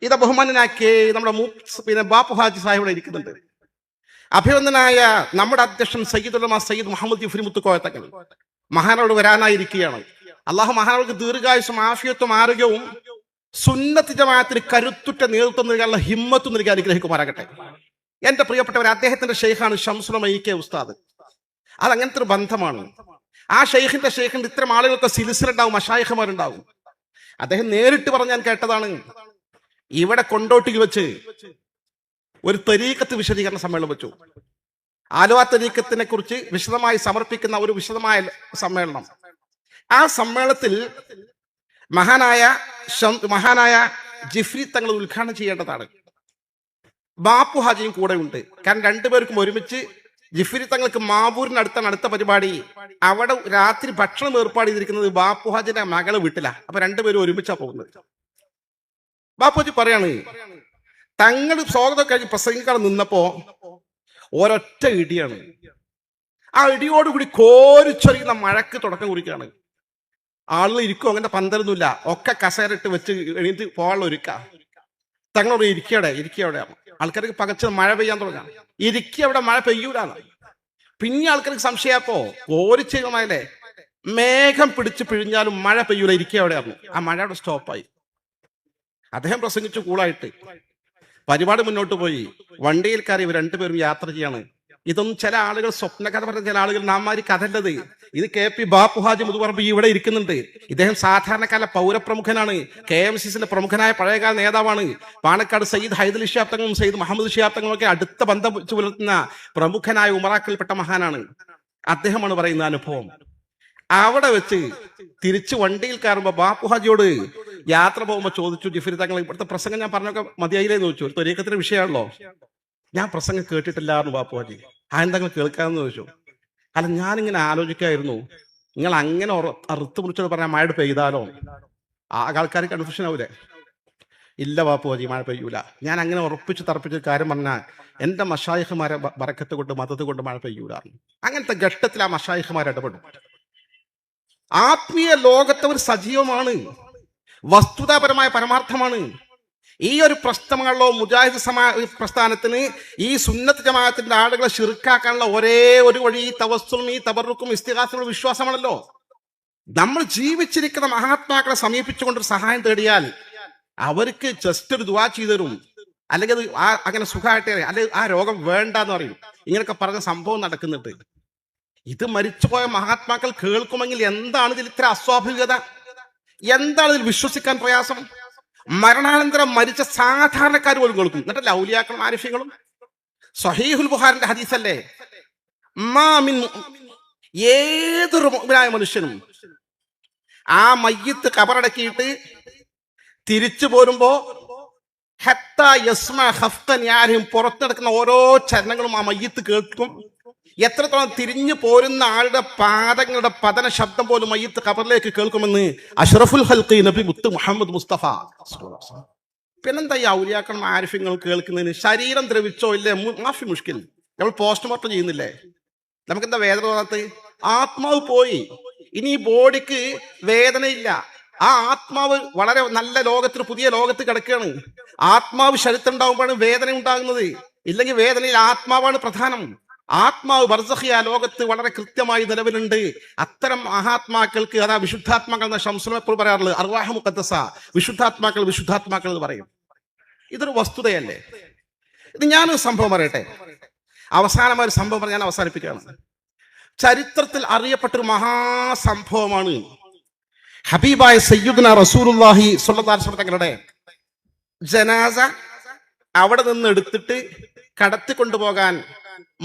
ഇത് ബഹുമാനാക്കി നമ്മുടെ പിന്നെ ബാപ്പു ഹാജി സാഹിബ് ഇരിക്കുന്നുണ്ട്. അഭിനന്ദനായ നമ്മുടെ അധ്യക്ഷൻ സയ്യിദുൽ സയ്യിദ് മുഹമ്മദ് ജിഫ്രി മുത്തുക്കോയത്തങ്ങൾ മഹാനോട് വരാനായിരിക്കുകയാണ്. അള്ളാഹു മഹാനോർക്ക് ദീർഘായുസും ആഫിയത്തും ആരോഗ്യവും സുന്നത്ത് ജമാഅത്തിന് കരുത്തുറ്റ നേതൃത്വം നൽകാനുള്ള ഹിമ്മത്തും നൽകി അനുഗ്രഹിക്കുമാറാകട്ടെ. എന്റെ പ്രിയപ്പെട്ടവർ, അദ്ദേഹത്തിന്റെ ഷെയ്ഖാണ് ഷംസുൽ മഈഖ ഉസ്താദ്. അത് അങ്ങനത്തെ ഒരു ബന്ധമാണ്. ആ ഷെയ്ഖിന്റെ ഇത്തരം ആളുകൾക്ക് സിൽസിലുണ്ടാവും, മശായിഖമാരുണ്ടാവും. അദ്ദേഹം നേരിട്ട് പറഞ്ഞ് ഞാൻ കേട്ടതാണ്, ഇവിടെ കൊണ്ടോട്ടിൽ വെച്ച് ഒരു തരീഖത്ത് വിശദീകരണ സമ്മേളനം വെച്ചു. ആലുവ തരീഖത്തിനെ കുറിച്ച് വിശദമായി സമർപ്പിക്കുന്ന ഒരു വിശദമായ സമ്മേളനം. ആ സമ്മേളനത്തിൽ മഹാനായ ജിഫ്രി തങ്ങൾ ഉദ്ഘാടനം ചെയ്യേണ്ടതാണ്. ബാപ്പു ഹാജിയും കൂടെ ഉണ്ട്. കാരണം രണ്ടുപേർക്കും ഒരുമിച്ച് ജിഫ്രി തങ്ങൾക്ക് മാവൂരിനടുത്താണ് അടുത്ത പരിപാടി. അവിടെ രാത്രി ഭക്ഷണം ഏർപ്പാട് ചെയ്തിരിക്കുന്നത് ബാപ്പു ഹാജിന്റെ മകളെ വീട്ടിലാ. അപ്പൊ രണ്ടുപേരും ഒരുമിച്ചാ പോകുന്നത്. ബാപ്പുജി പറയാണ്, തങ്ങൾ സ്വാഗതം കഴിഞ്ഞ് പ്രസംഗിക്കാൻ നിന്നപ്പോ ഒരൊറ്റ ഇടിയാണ്. ആ ഇടിയോടുകൂടി കോരിച്ചൊരിയുന്ന മഴക്ക് തുടക്കം കുറിക്കുകയാണ്. ആളുകൾ ഇരിക്കും, അങ്ങനെ പന്തലൊന്നുമില്ല, ഒക്കെ കസേരട്ട് വെച്ച് എണീറ്റ് പോകാനുള്ള ഒരുക്ക. തങ്ങളോട് ഇരിക്കവിടെ ആൾക്കാർക്ക് പകച്ച് മഴ പെയ്യാൻ തുടങ്ങാം. അവിടെ മഴ പെയ്യൂലാണ്. പിന്നെ ആൾക്കാർക്ക് സംശയപ്പോ കോരിച്ചെയ്യണല്ലേ, മേഘം പിടിച്ച് പിഴിഞ്ഞാലും മഴ പെയ്യൂല, ഇരിക്കവിടെയായിരുന്നു. ആ മഴ അവിടെ സ്റ്റോപ്പായി. അദ്ദേഹം പ്രസംഗിച്ചു കൂളായിട്ട്. പരിപാടി മുന്നോട്ട് പോയി. വണ്ടിയിൽ കയറി ഇവർ രണ്ടുപേരും യാത്ര ചെയ്യാണ്. ഇതൊന്നും ചില ആളുകൾ സ്വപ്നകഥ പറഞ്ഞ ചില ആളുകൾ നാമാരി കഥല്ലത്. ഇത് KP ബാപ്പു ഹാജി മുതുപറമ്പ് ഇവിടെ ഇരിക്കുന്നുണ്ട്. ഇദ്ദേഹം സാധാരണക്കാല പൗരപ്രമുഖനാണ്. KMCCന്റെ പ്രമുഖനായ പഴയകാല നേതാവാണ്. പാണക്കാട് സയ്യിദ് ഹൈദലി ശിഹാബ് തങ്ങളും സയ്യിദ് മുഹമ്മദ് ശിഹാബ് തങ്ങളും ഒക്കെ അടുത്ത ബന്ധം വെച്ച് പുലർത്തുന്ന പ്രമുഖനായ ഉമറാക്കൽപ്പെട്ട മഹാനാണ്. അദ്ദേഹമാണ് പറയുന്ന അനുഭവം. അവിടെ വെച്ച് തിരിച്ച് വണ്ടിയിൽ കയറുമ്പോ ബാപ്പു ഹാജിയോട് യാത്ര പോകുമ്പോൾ ചോദിച്ചു, ജിഫ്രി തങ്ങൾ ഇവിടുത്തെ പ്രസംഗം ഞാൻ പറഞ്ഞൊക്കെ മതിയായില്ലേന്ന് ചോദിച്ചു. ഒരു ത്വരീഖത്തിന്റെ വിഷയമാണല്ലോ. ഞാൻ പ്രസംഗം കേട്ടിട്ടില്ലായിരുന്നു ബാപ്പു ഹാജി. ആരെന്തെങ്കിലും കേൾക്കാമെന്ന് ചോദിച്ചു. അല്ല, ഞാനിങ്ങനെ ആലോചിക്കായിരുന്നു, നിങ്ങൾ അങ്ങനെ അറുത്ത് മുറിച്ചത് പറഞ്ഞാൽ മഴ പെയ്താലോ? ആൾക്കാർ കൺഫ്യൂഷൻ ആവൂലേ? ഇല്ല ബാപ്പു ഹാജി, മഴ പെയ്യൂല. ഞാൻ അങ്ങനെ ഉറപ്പിച്ച് തറപ്പിച്ച കാര്യം പറഞ്ഞാൽ എന്റെ മശായിഖമാരെ ബറക്കത്ത് കൊണ്ട് മദത്ത് കൊണ്ട് മഴ പെയ്യൂല. അങ്ങനത്തെ ഘട്ടത്തിൽ ആ മശായിഖമാർ ഇടപെടും. ആത്മീയ ലോകത്തവർ സജീവമാണ്, വസ്തുതാപരമായ പരമാർത്ഥമാണ്. ഈ ഒരു പ്രശ്നങ്ങളോ മുജാഹിദ് പ്രസ്ഥാനത്തിന് ഈ സുന്നത്ത് ജമാഅത്തിന്റെ ആളുകളെ ശിർക്കാക്കാനുള്ള ഒരേ ഒരു വഴി തവസ്സുലും ഈ തബറുക്കും ഇസ്തിഗാസയും വിശ്വാസമാണല്ലോ. നമ്മൾ ജീവിച്ചിരിക്കുന്ന മഹാത്മാക്കളെ സമീപിച്ചുകൊണ്ടൊരു സഹായം തേടിയാൽ അവർക്ക് ജസ്റ്റ് ഒരു ദുആ ചെയ്തു തരും. അല്ലെങ്കിൽ അത് അങ്ങനെ സുഖമായിട്ടേ, അല്ലെങ്കിൽ ആ രോഗം വേണ്ടെന്ന് പറയും. ഇങ്ങനെയൊക്കെ പറഞ്ഞ സംഭവം നടക്കുന്നുണ്ട്. ഇത് മരിച്ചുപോയ മഹാത്മാക്കൾ കേൾക്കുമെങ്കിൽ എന്താണ് ഇതിൽ ഇത്ര അസ്വാഭാവികത? എന്താണ് ഇതിൽ വിശ്വസിക്കാൻ പ്രയാസം? മരണാനന്തരം മരിച്ച സാധാരണക്കാർ പോലും കേൾക്കും. എന്നിട്ടല്ല ഔലിയാക്കളും ആരിഫ്യങ്ങളും. സ്വഹീഹുൽ ബുഖാരിന്റെ ഹദീസല്ലേ, ഏതൊരു മുഅ്മിനായ മനുഷ്യനും ആ മയ്യിത്ത് ഖബറടക്കിയിട്ട് തിരിച്ചു പോരുമ്പോ പുറത്തെടുക്കുന്ന ഓരോ ചലനങ്ങളും ആ മയ്യിത്ത് കേൾക്കും. എത്രത്തോളം തിരിഞ്ഞു പോരുന്ന ആളുടെ പാദങ്ങളുടെ പതന ശബ്ദം പോലും മയ്യിത്ത് ഖബറിലേക്ക് കേൾക്കുമെന്ന് അഷ്റഫുൽ ഖൽഖി നബി മുത്ത് മുഹമ്മദ് മുസ്തഫ. പിന്നെന്താ ഈ ഔലിയാക്കളും ആരിഫ്യങ്ങളും കേൾക്കുന്നതിന്? ശരീരം ദ്രവിച്ചോ ഇല്ലേ, മാഫി മുഷ്കിൽ. നമ്മൾ പോസ്റ്റ്മോർട്ടം ചെയ്യുന്നില്ലേ? നമുക്കെന്താ വേദന തോന്നാത്ത? ആത്മാവ് പോയി, ഇനി ഈ ബോഡിക്ക് വേദനയില്ല. ആ ആത്മാവ് വളരെ നല്ല ലോകത്തിൽ, പുതിയ ലോകത്ത് കിടക്കുകയാണ്. ആത്മാവ് ശരീരത്തിലുണ്ടാകുമ്പോഴാണ് വേദന ഉണ്ടാകുന്നത്. ഇല്ലെങ്കിൽ വേദനയിൽ ആത്മാവാണ് പ്രധാനം. ആത്മാവ് ബർസഖിയ ലോകത്ത് വളരെ കൃത്യമായി നിലവിലുണ്ട്. അത്തരം മഹാത്മാക്കൾക്ക്, അതാ വിശുദ്ധാത്മാക്കൾ എന്ന ശംസുൽ എപ്പോഴും പറയാറുള്ളത്, അർവാഹ് മുഖദ്ദസ, വിശുദ്ധാത്മാക്കൾ എന്ന് പറയും. ഇതൊരു വസ്തുതയല്ലേ? ഇത് ഞാനൊരു സംഭവം പറയട്ടെ. അവസാനമായ ഒരു സംഭവം പറഞ്ഞ് ഞാൻ അവസാനിപ്പിക്കുകയാണ്. ചരിത്രത്തിൽ അറിയപ്പെട്ടൊരു മഹാസംഭവമാണ് ഹബീബായ സയ്യിദുന റസൂലുള്ളാഹി സ്വല്ലല്ലാഹു അലൈഹി വസല്ലം തങ്ങളുടെ ജനാസ അവിടെ നിന്ന് എടുത്തിട്ട് കടത്തിക്കൊണ്ടുപോകാൻ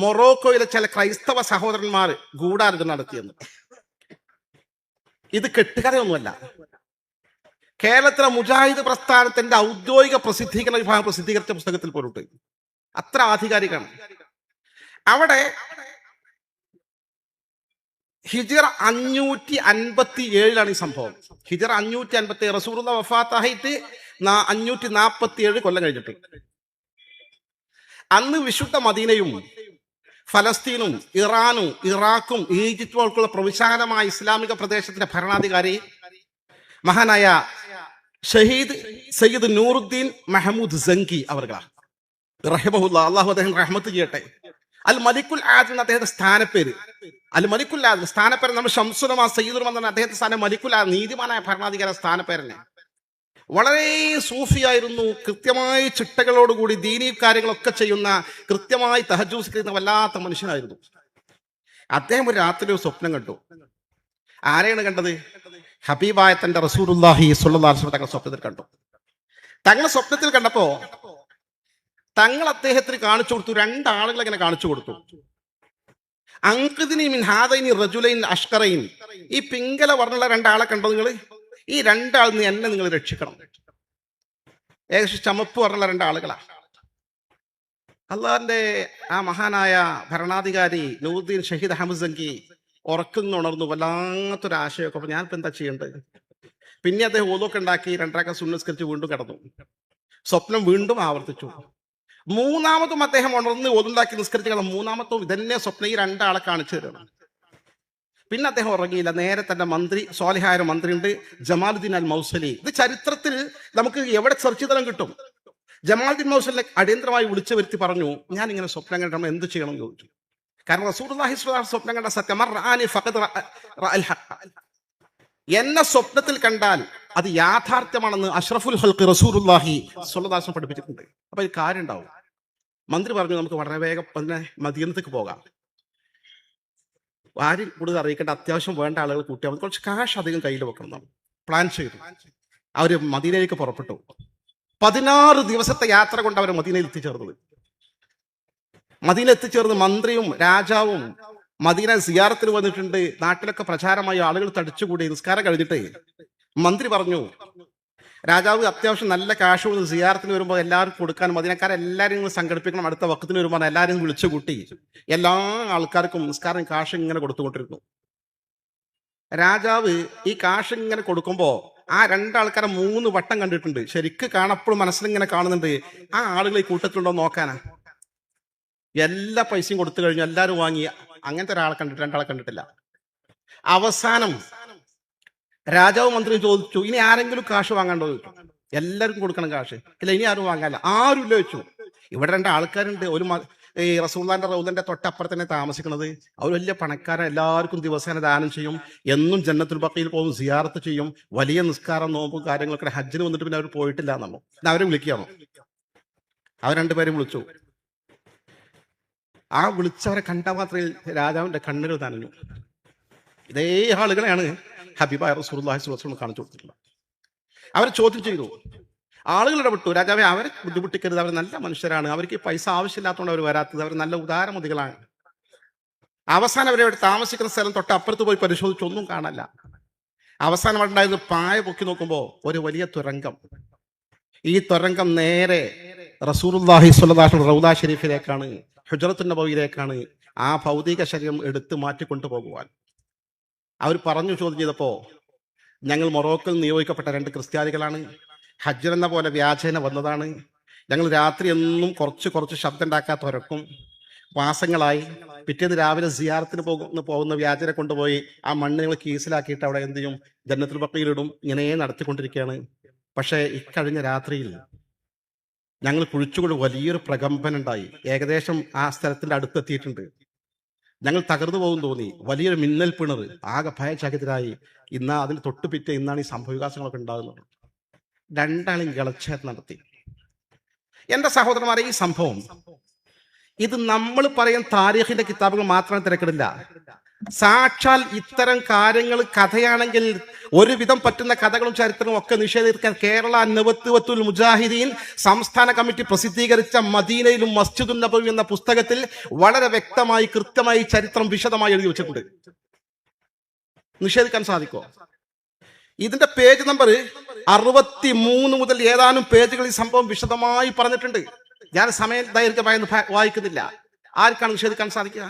മൊറോക്കോയിലെ ചില ക്രൈസ്തവ സഹോദരന്മാർ ഗൂഢാലോചന നടത്തിയെന്ന്. ഇത് കെട്ടുകഥയൊന്നുമല്ല. കേരളത്തിലെ മുജാഹിദ് പ്രസ്ഥാനത്തിന്റെ ഔദ്യോഗിക പ്രസിദ്ധീകരണ വിഭാഗം പ്രസിദ്ധീകരിച്ച പുസ്തകത്തിൽ പോലുണ്ട്. അത്ര ആധികാരികമാണ്. അവിടെ ഹിജറ 557 ഈ സംഭവം. ഹിജറ 557, റസൂലുള്ളാഹി വഫാത്തായിട്ട് 547 കൊല്ലം കഴിഞ്ഞിട്ട്. അന്ന് വിശുദ്ധ മദീനയും ഫലസ്തീനും ഇറാനും ഇറാഖും ഈജിപ്തും ഉൾക്കുള്ള പ്രവിശാലമായ ഇസ്ലാമിക പ്രദേശത്തിന്റെ ഭരണാധികാരി മഹാനായ ഷഹീദ് സയ്യിദ് നൂറുദ്ദീൻ മഹമൂദ് സങ്കി അവർകളാ റഹിമഹുല്ലാ, അള്ളാഹു അദ്ദേഹം റഹ്മത്ത് ചെയ്യട്ടെ. അൽ മലിക്കുൽ ആദിൽ എന്ന അദ്ദേഹത്തിന്റെ സ്ഥാനപ്പേര്. അൽ മലിക്കുൽ ആദിൽ സ്ഥാനപ്പേര് നമ്മൾ ഷംസുലമാ സയ്യിദുൽ എന്ന അദ്ദേഹത്തിന്റെ സ്ഥാനം മലിക്കുൽ ആദിൽ, നീതിമാനായ ഭരണാധികാര സ്ഥാനപ്പേരനെ. വളരെ സൂഫിയായിരുന്നു, കൃത്യമായി ചിട്ടകളോടുകൂടി ദീനീ കാര്യങ്ങളൊക്കെ ചെയ്യുന്ന, കൃത്യമായി തഹജ്ജുദ് ചെയ്യുന്ന വല്ലാത്ത മനുഷ്യനായിരുന്നു. അദ്ദേഹം ഒരു രാത്രി ഒരു സ്വപ്നം കണ്ടു. ആരെയാണ് കണ്ടത്? ഹബീബായ തന്റെ റസൂലുള്ളാഹി സ്വല്ലല്ലാഹു അലൈഹി വസല്ലം തങ്ങൾ സ്വപ്നത്തിൽ കണ്ടു. തങ്ങളെ സ്വപ്നത്തിൽ കണ്ടപ്പോ തങ്ങൾ അദ്ദേഹത്തിന് കാണിച്ചു കൊടുത്തു, രണ്ടാളുകളെ ഇങ്ങനെ കാണിച്ചു കൊടുത്തു. അങ്ക്ദിനി മിൻ ഹാദൈനി റജുലൈൻ അഷ്കറൈൻ, ഈ പിങ്കല വർണ്ണുള്ള രണ്ടാളെ കണ്ടോ നിങ്ങൾ? ഈ രണ്ടാൾ എന്നെ നിങ്ങൾ രക്ഷിക്കണം. ഏകദേശം ചമപ്പ് വർണ്ണുള്ള രണ്ടാളുകളാ. അള്ളാഹിന്റെ ആ മഹാനായ ഭരണാധികാരി നൂറുദ്ദീൻ ഷഹീദ് അഹമ്മദ് സങ്കി ഉറക്കുന്നുണർന്നു, വല്ലാത്തൊരു ആശയമൊക്കെ. അപ്പൊ ഞാനിപ്പോ എന്താ ചെയ്യേണ്ടത്? പിന്നെ അദ്ദേഹം ഓതൊക്കെ ഉണ്ടാക്കി 2 റക്അത്ത് സുന്നസ്കരിച്ച് വീണ്ടും കിടന്നു. സ്വപ്നം വീണ്ടും ആവർത്തിച്ചു. മൂന്നാമതും അദ്ദേഹം ഉണർന്ന് ഓതുണ്ടാക്കി നിസ്കരിച്ച് കിടന്നു. മൂന്നാമത്തും ഇതന്നെ സ്വപ്നം, ഈ രണ്ടാളെ കാണിച്ചു തരണം. പിന്നെ അദ്ദേഹം ഉറങ്ങിയില്ല. നേരെ തന്റെ മന്ത്രി, സ്വാലിഹായ ഒരു മന്ത്രി ഉണ്ട്, ജമാലുദ്ദീൻ അൽ മൗസലി. ഇത് ചരിത്രത്തിൽ നമുക്ക് എവിടെ സെർച്ച് ചെയ്താലും കിട്ടും. ജമാലുദ്ദീൻ മൗസലിനെ അടിയന്തരമായി വിളിച്ചു വരുത്തി പറഞ്ഞു, ഞാൻ ഇങ്ങനെ സ്വപ്നം കണ്ടിട്ട് എന്ത് ചെയ്യണം എന്ന് ചോദിച്ചു. കാരണം റസൂലുള്ളാഹി സ്വല്ലല്ലാഹു അലൈഹി വസല്ലം സ്വപ്നം കണ്ട സത്യം, എന്നെ സ്വപ്നത്തിൽ കണ്ടാൽ അത് യാഥാർത്ഥ്യമാണെന്ന് അഷ്റഫുൽ ഖൽഖ് റസൂലുള്ളാഹി സ്വല്ലല്ലാഹു അലൈഹി വസല്ലം പഠിപ്പിച്ചിട്ടുണ്ട്. അപ്പൊ ഒരു കാര്യം ഉണ്ടാവും. മന്ത്രി പറഞ്ഞു, നമുക്ക് വളരെ വേഗം തന്നെ മദീനത്തേക്ക് പോകാം. ആരും കൂടുതൽ അറിയിക്കേണ്ട, അത്യാവശ്യം വേണ്ട ആളുകൾ കൂട്ടിയാൽ മതി, കുറച്ച് കാശ് അധികം കയ്യിൽ വെക്കണം. പ്ലാൻ ചെയ്തു. അവര് മദീനയിലേക്ക് പുറപ്പെട്ടു. 16 ദിവസത്തെ യാത്ര കൊണ്ട് അവർ മദീനയിൽ എത്തിച്ചേർന്നത്. മദീന എത്തിച്ചേർന്ന് മന്ത്രിയും രാജാവും മദീന സിയാറത്തിന് വന്നിട്ടുണ്ട്. നാട്ടിലൊക്കെ പ്രചാരമായി ആളുകൾ തടിച്ചുകൂടി. നിസ്കാരം കഴിഞ്ഞിട്ട് മന്ത്രി പറഞ്ഞു, രാജാവ് അത്യാവശ്യം നല്ല കാശ് കൊണ്ട് സിയാറത്തിന് വരുമ്പോൾ എല്ലാവർക്കും കൊടുക്കാൻ മദീനക്കാരെല്ലാവരും നിങ്ങൾ സംഘടിപ്പിക്കണം. അടുത്ത വക്കത്തിന് വരുമ്പോൾ എല്ലാവരും വിളിച്ചു കൂട്ടി എല്ലാ ആൾക്കാർക്കും നിസ്കാരം കാശ് ഇങ്ങനെ കൊടുത്തുകൊണ്ടിരുന്നു. രാജാവ് ഈ കാശ് ഇങ്ങനെ കൊടുക്കുമ്പോ ആ രണ്ടാൾക്കാരെ 3 വട്ടം കണ്ടിട്ടുണ്ട്. ശരിക്ക് കാണപ്പോഴും മനസ്സിലിങ്ങനെ കാണുന്നുണ്ട്, ആ ആളുകൾ ഈ കൂട്ടത്തിലുണ്ടോ നോക്കാനാ. എല്ലാ പൈസയും കൊടുത്തു കഴിഞ്ഞു, എല്ലാവരും വാങ്ങി. അങ്ങനത്തെ ഒരാളെ കണ്ടിട്ട്, രണ്ടാളെ കണ്ടിട്ടില്ല. അവസാനം രാജാവ് മന്ത്രിയും ചോദിച്ചു, ഇനി ആരെങ്കിലും കാശ് വാങ്ങാണ്ടോ ചോദിച്ചു. എല്ലാവർക്കും കൊടുക്കണം കാശ്. ഇല്ല, ഇനി ആരും വാങ്ങാനില്ല. ആരും ഇല്ല വെച്ചു. ഇവിടെ 2 ആൾക്കാരുണ്ട്. ഒരു ഈ റസൂലുള്ളാഹിന്റെ റൗദന്റെ തൊട്ടപ്പുറത്ത് തന്നെ താമസിക്കുന്നത്. അവർ വലിയ പണക്കാരൻ, എല്ലാവർക്കും ദിവസേന ദാനം ചെയ്യും, എന്നും ജന്നത്തുൽ ബഖീൽ പോകും, സിയാറത്ത് ചെയ്യും, വലിയ നിസ്കാരം നോമ്പും കാര്യങ്ങളൊക്കെ. ഹജ്ജിന് വന്നിട്ട് പിന്നെ അവർ പോയിട്ടില്ല എന്നോ. അവരെ വിളിക്കാമോ? അവർ 2 പേരും വിളിച്ചു. ആ വിളിച്ചവരെ കണ്ട മാത്രയിൽ രാജാവിന്റെ കണ്ണുകൾ നനഞ്ഞു. ഇതേ ആളുകളെയാണ് ഹബീബായ റസൂലുള്ളാഹി സ്വല്ലല്ലാഹു അലൈഹി വസല്ലം കാണിച്ചു കൊടുത്തിട്ടുള്ളത്. അവർ ചോദ്യം ചെയ്തു. ആളുകൾ ഇടപെട്ടു, രാജാവെ അവരെ ബുദ്ധിമുട്ടിക്കരുത്, അവർ നല്ല മനുഷ്യരാണ്, അവർക്ക് പൈസ ആവശ്യമില്ലാത്തതുകൊണ്ട് അവർ വരാത്തത്, അവർ നല്ല ഉദാരമതികളാണ്. അവസാനം അവരവിടെ താമസിക്കുന്ന സ്ഥലം തൊട്ട് അപ്പുറത്ത് പോയി പരിശോധിച്ചു, ഒന്നും കാണല്ല. അവസാനം അവിടെ ഉണ്ടായത് പായ പൊക്കി നോക്കുമ്പോ ഒരു വലിയ തുരങ്കം. ഈ തുരങ്കം നേരെ റസൂലുള്ളാഹി സ്വല്ലല്ലാഹു അലൈഹി വസല്ലം റൗദ ഷരീഫിലേക്കാണ്, ഹുജ്റത്തുൻ നബവിയിലേക്കാണ്, ആ ഭൗതിക ശരീരം എടുത്ത് മാറ്റിക്കൊണ്ടു പോകുവാൻ. അവർ പറഞ്ഞു ചോദ്യം ചെയ്തപ്പോ, ഞങ്ങൾ മൊറോക്കോയിൽ നിയോഗിക്കപ്പെട്ട 2 ക്രിസ്ത്യാനികളാണ്, ഹജ്ജ് എന്ന പോലെ വ്യാജേന വന്നതാണ്. ഞങ്ങൾ രാത്രി എന്നും കുറച്ച് ശബ്ദം ഉണ്ടാക്കാത്ത ഉറക്കും. മാസങ്ങളായി. പിറ്റേന്ന് രാവിലെ സിയാറത്തിന് പോകുന്ന വ്യാജനെ കൊണ്ടുപോയി ആ മണ്ണ് ഞങ്ങൾ കീസിലാക്കിയിട്ട് അവിടെ എന്ത് ചെയ്യും, ജന്നത്തുൽ ബഖീലിടും. ഇങ്ങനെ നടത്തിക്കൊണ്ടിരിക്കുകയാണ്. പക്ഷേ ഇക്കഴിഞ്ഞ രാത്രിയിൽ ഞങ്ങൾ കുഴിച്ചുകൊണ്ട് വലിയൊരു പ്രകമ്പനം ഉണ്ടായി. ഏകദേശം ആ സ്ഥലത്തിന്റെ അടുത്തെത്തിയിട്ടുണ്ട്. ഞങ്ങൾ തകർന്നു പോകും തോന്നി. വലിയൊരു മിന്നൽ പിണർ. ആകെ ഭയചകിതരായി. അതിന് തൊട്ടുപിറ്റേ ഇന്നാണ് ഈ സംഭവവികാസങ്ങളൊക്കെ ഉണ്ടാകുന്നത്. 2 ആളും ഗളച്ഛേദം നടത്തി. എന്റെ സഹോദരന്മാരെ, ഈ സംഭവം ഇത് നമ്മൾ പറയുന്ന താരീഖിന്റെ കിതാബുകൾ മാത്രം തിരക്കിടില്ല. സാക്ഷാൽ ഇത്തരം കാര്യങ്ങൾ കഥയാണെങ്കിൽ ഒരുവിധം പറ്റുന്ന കഥകളും ചരിത്രവും ഒക്കെ നിഷേധിക്കാൻ കേരള നവത്തുൽ മുജാഹിദീൻ സംസ്ഥാന കമ്മിറ്റി പ്രസിദ്ധീകരിച്ച മദീനയിലും മസ്ജിദുൻ നബവി എന്ന പുസ്തകത്തിൽ വളരെ വ്യക്തമായി കൃത്യമായി ചരിത്രം വിശദമായി എഴുതി വെച്ചിട്ടുണ്ട്. നിഷേധിക്കാൻ സാധിക്കുമോ? ഇതിന്റെ പേജ് നമ്പർ 63 മുതൽ ഏതാനും പേജുകൾ ഈ സംഭവം വിശദമായി പറഞ്ഞിട്ടുണ്ട്. ഞാൻ സമയം ദൈർഘ്യമായി വായിക്കുന്നില്ല. ആർക്കാണ് നിഷേധിക്കാൻ സാധിക്കുക?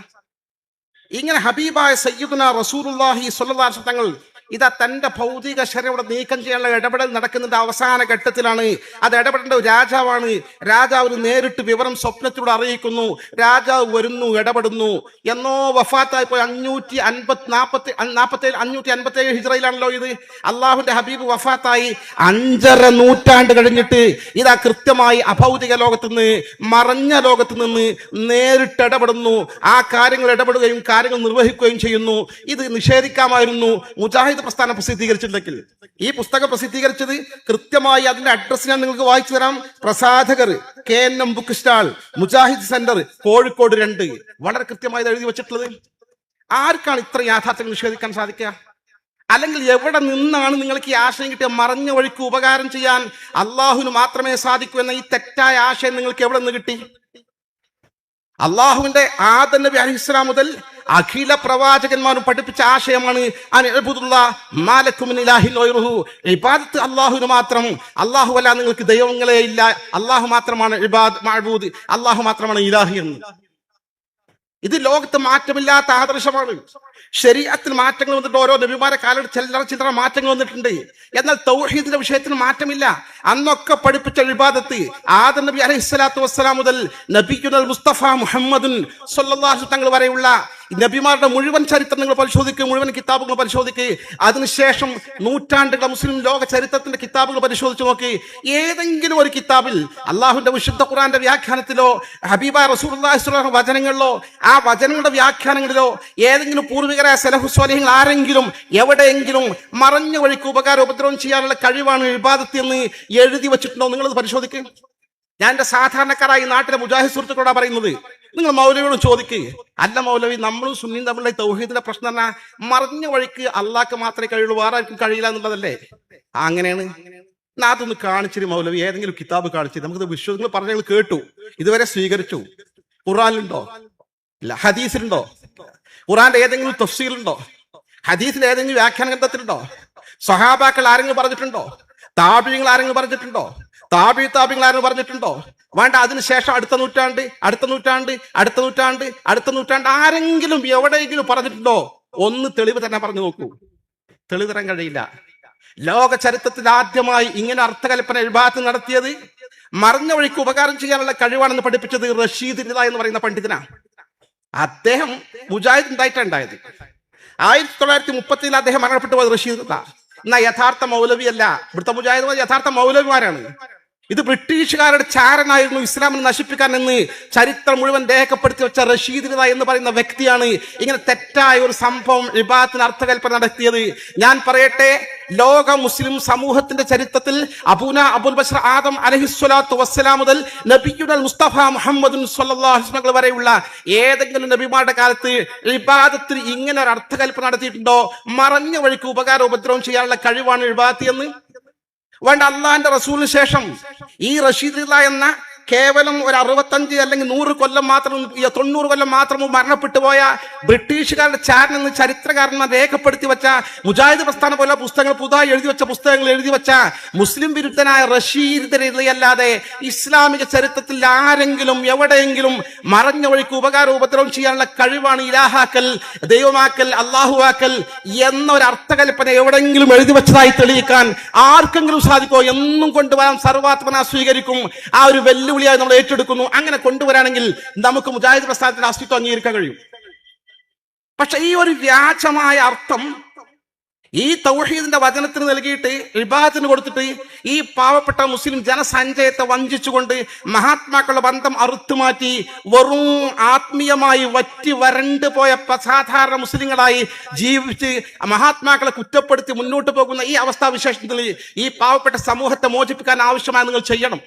ഇങ്ങനെ ഹബീബായ സയ്യിദുനാ റസൂലുള്ളാഹി സ്വല്ലല്ലാഹു അലൈഹി വസല്ലം തങ്ങൾ ഇതാ തന്റെ ഭൗതിക ശരീരം ഇവിടെ നീക്കം ചെയ്യാനുള്ള ഇടപെടൽ നടക്കുന്നതിന്റെ അവസാന ഘട്ടത്തിലാണ്. അത് ഇടപെടേണ്ട ഒരു രാജാവാണ്. രാജാവ് നേരിട്ട് വിവരം സ്വപ്നത്തിലൂടെ അറിയിക്കുന്നു. രാജാവ് വരുന്നു, ഇടപെടുന്നു. എന്നോ വഫാത്തായി പോയി 557 ഹിജ്റയിലാണല്ലോ ഇത്. അള്ളാഹുന്റെ ഹബീബ് വഫാത്തായി 5.5 നൂറ്റാണ്ട് കഴിഞ്ഞിട്ട് ഇതാ കൃത്യമായി അഭൗതിക ലോകത്ത് നിന്ന്, മറഞ്ഞ ലോകത്ത് നിന്ന് നേരിട്ട് ഇടപെടുന്നു. ആ കാര്യങ്ങൾ ഇടപെടുകയും കാര്യങ്ങൾ നിർവഹിക്കുകയും ചെയ്യുന്നു. ഇത് നിഷേധിക്കാമായിരുന്നു മുജാഹിദ് പ്രസ്ഥാനം പ്രസിദ്ധീകരിച്ചിട്ടുണ്ടെങ്കിൽ. ഈ പുസ്തകം പ്രസിദ്ധീകരിച്ചത് കൃത്യമായി അതിന്റെ അഡ്രസ് ഞാൻ നിങ്ങൾക്ക് വായിച്ചു തരാം. പ്രസാധകർ KNM book stall, Mujahid centre, Kozhikode 2. വളരെ കൃത്യമായി എഴുതി വെച്ചിട്ടുള്ളത്. ആർക്കാണ് ഇത്ര യാഥാർത്ഥ്യം നിഷേധിക്കാൻ സാധിക്കുക? അല്ലെങ്കിൽ എവിടെ നിന്നാണ് നിങ്ങൾക്ക് ഈ ആശയം കിട്ടിയ? മറഞ്ഞ വഴിക്ക് ഉപകാരം ചെയ്യാൻ അള്ളാഹുവിന് മാത്രമേ സാധിക്കൂ എന്ന ഈ തെറ്റായ ആശയം നിങ്ങൾക്ക് എവിടെ നിന്ന് കിട്ടി? അള്ളാഹുവിന്റെ ആദം നബി അലൈഹിസ്സലാം മുതൽ അഖില പ്രവാചകന്മാരും പഠിപ്പിച്ച ആശയമാണ് ഇബാദത്ത് അള്ളാഹുവിന് മാത്രം. അള്ളാഹു അല്ല, നിങ്ങൾക്ക് ദൈവങ്ങളെ ഇല്ല, അള്ളാഹു മാത്രമാണ് മഅബൂദ്, അള്ളാഹു മാത്രമാണ് ഇലാഹി എന്ന്. ഇത് ലോകത്ത് മാറ്റമില്ലാത്ത ആദർശമാണ്. ശരീഅത്തിൽ മാറ്റങ്ങൾ വന്നിട്ട് ഓരോ നബിമാരെ കാലത്ത് ചില്ലറ മാറ്റങ്ങൾ വന്നിട്ടുണ്ട്. എന്നാൽ തൗഹീദിന്റെ വിഷയത്തിൽ മാറ്റമില്ല. അന്നൊക്കെ പഠിപ്പിച്ച ഇബാദത്ത് ആദം നബി അലൈഹിസ്സലാത്തു വസ്സലാം മുതൽ നബിയുൽ മുസ്തഫ മുഹമ്മദുൻ സ്വല്ലല്ലാഹു അലൈഹി തങ്ങൾ വരെയുള്ള നബിമാരുടെ മുഴുവൻ ചരിത്രം നിങ്ങൾ പരിശോധിക്കുക, മുഴുവൻ കിതാബുകൾ പരിശോധിക്കുക. അതിനുശേഷം നൂറ്റാണ്ടുകൾ മുസ്ലിം ലോക ചരിത്രത്തിന്റെ കിതാബുകൾ പരിശോധിച്ച് നോക്കി. ഏതെങ്കിലും ഒരു കിതാബിൽ അള്ളാഹുവിന്റെ വിശുദ്ധ ഖുർആന്റെ വ്യാഖ്യാനത്തിലോ ഹബീബായ റസൂലുള്ളാഹി സ്വല്ലല്ലാഹു അലൈഹി വചനങ്ങളിലോ ആ വചനങ്ങളുടെ വ്യാഖ്യാനങ്ങളിലോ ഏതെങ്കിലും പൂർവികരായ സലഫു സ്വാലിഹീൻ ആരെങ്കിലും എവിടെയെങ്കിലും മറഞ്ഞ വഴിക്ക് ഉപകാരോപദ്രവം ചെയ്യാനുള്ള കഴിവാണ് ഇബാദത്ത് എന്ന് എഴുതി വെച്ചിട്ടുണ്ടോ? നിങ്ങളത് പരിശോധിക്കുക. ഞാൻ എന്റെ സാധാരണക്കാരായി നാട്ടിലെ മുജാഹിദ് സുഹൃത്തുക്കളോടാ പറയുന്നത്. നിങ്ങൾ മൗലവിയോട് ചോദിക്കുക. അല്ല മൗലവി, നമ്മളും സുന്നിയും തമ്മിലുള്ള തൗഹീദിന്റെ പ്രശ്നം എന്നാ മറഞ്ഞ വഴിക്ക് അള്ളാഹ്ക്ക് മാത്രമേ കഴിയുള്ളൂ, വേറെ ആർക്കും കഴിയില്ല എന്നുള്ളതല്ലേ? അങ്ങനെയാണ്. അതൊന്ന് കാണിച്ചിട്ട് മൗലവി, ഏതെങ്കിലും കിതാബ് കാണിച്ചിട്ട് നമുക്ക് വിശ്വസികൾ പറഞ്ഞ കേട്ടു, ഇതുവരെ സ്വീകരിച്ചു. ഖുർആനിലുണ്ടോ? ഇല്ല. ഹദീസിലുണ്ടോ? ഖുർആന്റെ ഏതെങ്കിലും തഫ്സീലുണ്ടോ? ഹദീസിൽ ഏതെങ്കിലും വ്യാഖ്യാന ഗ്രന്ഥത്തിലുണ്ടോ? സ്വഹാബാക്കൾ ആരെങ്കിലും പറഞ്ഞിട്ടുണ്ടോ? താബിഈങ്ങൾ ആരെങ്കിലും പറഞ്ഞിട്ടുണ്ടോ? താബിഈങ്ങൾ ആരെങ്കിലും പറഞ്ഞിട്ടുണ്ടോ? വേണ്ട, അതിനുശേഷം അടുത്ത നൂറ്റാണ്ട് ആരെങ്കിലും എവിടെയെങ്കിലും പറഞ്ഞിട്ടുണ്ടോ? ഒന്ന് തെളിവ് തന്നെ പറഞ്ഞു നോക്കൂ. തെളിവ് തരാൻ കഴിയില്ല. ലോക ചരിത്രത്തിൽ ആദ്യമായി ഇങ്ങനെ അർത്ഥകൽപ്പന ഇബാദത്ത് നടത്തിയത്, മറഞ്ഞ വഴിക്ക് ഉപകാരം ചെയ്യാനുള്ള കഴിവാണെന്ന് പഠിപ്പിച്ചത് റഷീദ് റിള എന്ന് പറയുന്ന പണ്ഡിതനാണ്. അദ്ദേഹം മുജാഹിദ് ഉണ്ടായിട്ടുണ്ടായത് 1930 അദ്ദേഹം മരണപ്പെട്ടു പോയത് റഷീദ് റിള. എന്നാ യഥാർത്ഥ മൗലവിയല്ല. ഇവിടുത്തെ മുജാഹിദ് യഥാർത്ഥ മൗലവിമാരാണ്. ഇത് ബ്രിട്ടീഷുകാരുടെ ചാരനായിരുന്നു ഇസ്ലാമിനെ നശിപ്പിക്കാൻ എന്ന് ചരിത്രം മുഴുവൻ രേഖപ്പെടുത്തി വെച്ച റഷീദ് റിള എന്ന് പറയുന്ന വ്യക്തിയാണ് ഇങ്ങനെ തെറ്റായ ഒരു സംഭവം ഇബാദത്തിന് അർത്ഥകൽപ്പന നടത്തിയത്. ഞാൻ പറയട്ടെ, ലോക മുസ്ലിം സമൂഹത്തിന്റെ ചരിത്രത്തിൽ അബുൽ ബശർ ആദം അലൈഹിസ്സലാത്തു വസ്സലാം മുതൽ നബിയുൽ മുസ്തഫ മുഹമ്മദുൻ സ്വല്ലല്ലാഹു അലൈഹി വസല്ലം വരെയുള്ള ഏതെങ്കിലും നബിമാരുടെ കാലത്ത് ഇബാദത്തിൽ ഇങ്ങനെ ഒരു അർത്ഥകൽപ്പന നടത്തിയിട്ടുണ്ടോ? മറഞ്ഞ വഴിക്ക് ഉപകാരോപദ്രവം ചെയ്യാനുള്ള കഴിവാണ് ഇബാദത്ത് എന്ന്? വേണ്ട, അള്ളാഹിന്റെ റസൂലിന് ശേഷം ഈ റഷീദ് റിള എന്ന കേവലം ഒരു 65 അല്ലെങ്കിൽ 100 കൊല്ലം മാത്രം 90 കൊല്ലം മാത്രം മരണപ്പെട്ടു പോയ ബ്രിട്ടീഷുകാരുടെ ചാരൻ എന്ന് ചരിത്രകാരന്മാർ രേഖപ്പെടുത്തി വെച്ച മുജാഹിദ് പ്രസ്ഥാനം പോലെ പുസ്തകങ്ങൾ, പുതുതായി എഴുതി വെച്ച മുസ്ലിം വിരുദ്ധനായ റഷീദ് റിളയല്ലാതെ ഇസ്ലാമിക ചരിത്രത്തിൽ ആരെങ്കിലും എവിടെയെങ്കിലും മറഞ്ഞ വഴിക്ക് ഉപകാരോപദ്രവം ചെയ്യാനുള്ള കഴിവാണ് ഇലാഹാക്കൽ, ദൈവമാക്കൽ, അള്ളാഹുവാക്കൽ എന്നൊരു അർത്ഥകൽപ്പന എവിടെയെങ്കിലും എഴുതി വെച്ചതായി തെളിയിക്കാൻ ആർക്കെങ്കിലും സാധിക്കോ? എന്നും കൊണ്ടുവരാൻ സർവാത്മന സ്വീകരിക്കും. ആ ഒരു വെല്ലുവിളിയായി നമ്മൾ ഏറ്റെടുക്കുന്നു. അങ്ങനെ കൊണ്ടുവരാണെങ്കിൽ നമുക്ക് മുജാഹിദ് പ്രസ്ഥാനത്തിന്റെ അസ്തിത്വം അംഗീകരിക്കാൻ കഴിയും. പക്ഷെ ഈ ഒരു വ്യാജമായ അർത്ഥം ഈ തൗഹീദിന്റെ വചനത്തിന് നൽകിയിട്ട് ഇബാദത്തിന് കൊടുത്തിട്ട് ഈ പാവപ്പെട്ട മുസ്ലിം ജനസഞ്ചയത്തെ വഞ്ചിച്ചുകൊണ്ട് മഹാത്മാക്കളുടെ ബന്ധം അറുത്തുമാറ്റി വെറും ആത്മീയമായി വറ്റി വരണ്ടു പോയ സാധാരണ മുസ്ലിങ്ങളായി ജീവിച്ച് മഹാത്മാക്കളെ കുറ്റപ്പെടുത്തി മുന്നോട്ട് പോകുന്ന ഈ അവസ്ഥാവിശേഷത്തിൽ ഈ പാവപ്പെട്ട സമൂഹത്തെ മോചിപ്പിക്കാൻ ആവശ്യമായി നിങ്ങൾ ചെയ്യണം.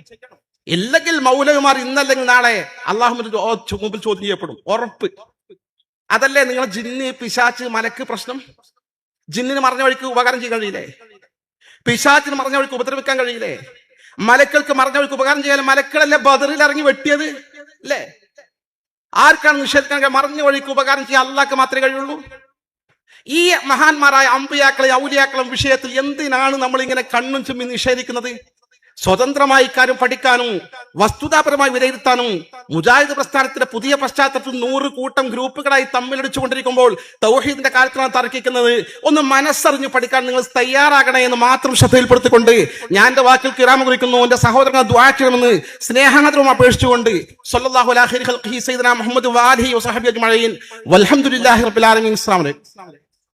ഇല്ലെങ്കിൽ മൗലവിമാർ ഇന്നല്ലെങ്കിൽ നാളെ അള്ളാഹുവിന്റെ മുമ്പിൽ ചോദ്യം ചെയ്യപ്പെടും, ഉറപ്പ്. അതല്ലേ നിങ്ങൾ ജിന്ന്, പിശാച്ച്, മലക്ക് പ്രശ്നം? ജിന്നിന് മറഞ്ഞ വഴിക്ക് ഉപകാരം ചെയ്യാൻ കഴിയില്ലേ? പിശാച്ചിന് മറഞ്ഞ വഴിക്ക് ഉപദ്രവിക്കാൻ കഴിയില്ലേ? മലക്കൾക്ക് മറഞ്ഞ വഴിക്ക് ഉപകാരം ചെയ്യാൻ മലക്കളല്ലേ ബദറിൽ ഇറങ്ങി വെട്ടിയത് അല്ലേ? ആർക്കാണ് നിഷേധിക്കാൻ? മറഞ്ഞ വഴിക്ക് ഉപകാരം ചെയ്യാൻ അള്ളാഹ്ക്ക് മാത്രമേ കഴിയുള്ളൂ. ഈ മഹാന്മാരായ അമ്പിയാക്കളെ ഔലിയാക്കളും വിഷയത്തിൽ എന്തിനാണ് നമ്മൾ ഇങ്ങനെ കണ്ണും ചുമ്മി നിഷേധിക്കുന്നത്? സ്വതന്ത്രമായി ഇക്കാര്യം പഠിക്കാനും വസ്തുതാപരമായി വിലയിരുത്താനും മുജാഹിദ് പ്രസ്ഥാനത്തിന്റെ പുതിയ പശ്ചാത്തലത്തിൽ 100 കൂട്ടം ഗ്രൂപ്പുകളായി തമ്മിലടിച്ചുകൊണ്ടിരിക്കുമ്പോൾ തൗഹീദിന്റെ കാര്യത്തിലാണ് തർക്കിക്കുന്നത്. ഒന്ന് മനസ്സറിഞ്ഞ് പഠിക്കാൻ നിങ്ങൾ തയ്യാറാകണേ എന്ന് മാത്രം ശ്രദ്ധയിൽപ്പെടുത്തിക്കൊണ്ട് ഞാൻ എന്റെ വാക്കിൽ വിരാമം കുറിക്കുന്നു. എന്റെ സഹോദരങ്ങൾ ദുആ ചെയ്യണമെന്ന് സ്നേഹാദരവും അപേക്ഷിച്ചുകൊണ്ട് സ്വല്ലല്ലാഹു അലാ ഖൈരി ഖൽഖിഹി സയ്യിദനാ മുഹമ്മദ് വആലിഹി വസഹബിഹി അജ്മഈൻ വൽഹംദുലില്ലാഹി റബ്ബിൽ ആലമീൻ. അസ്സലാമു അലൈക്കും.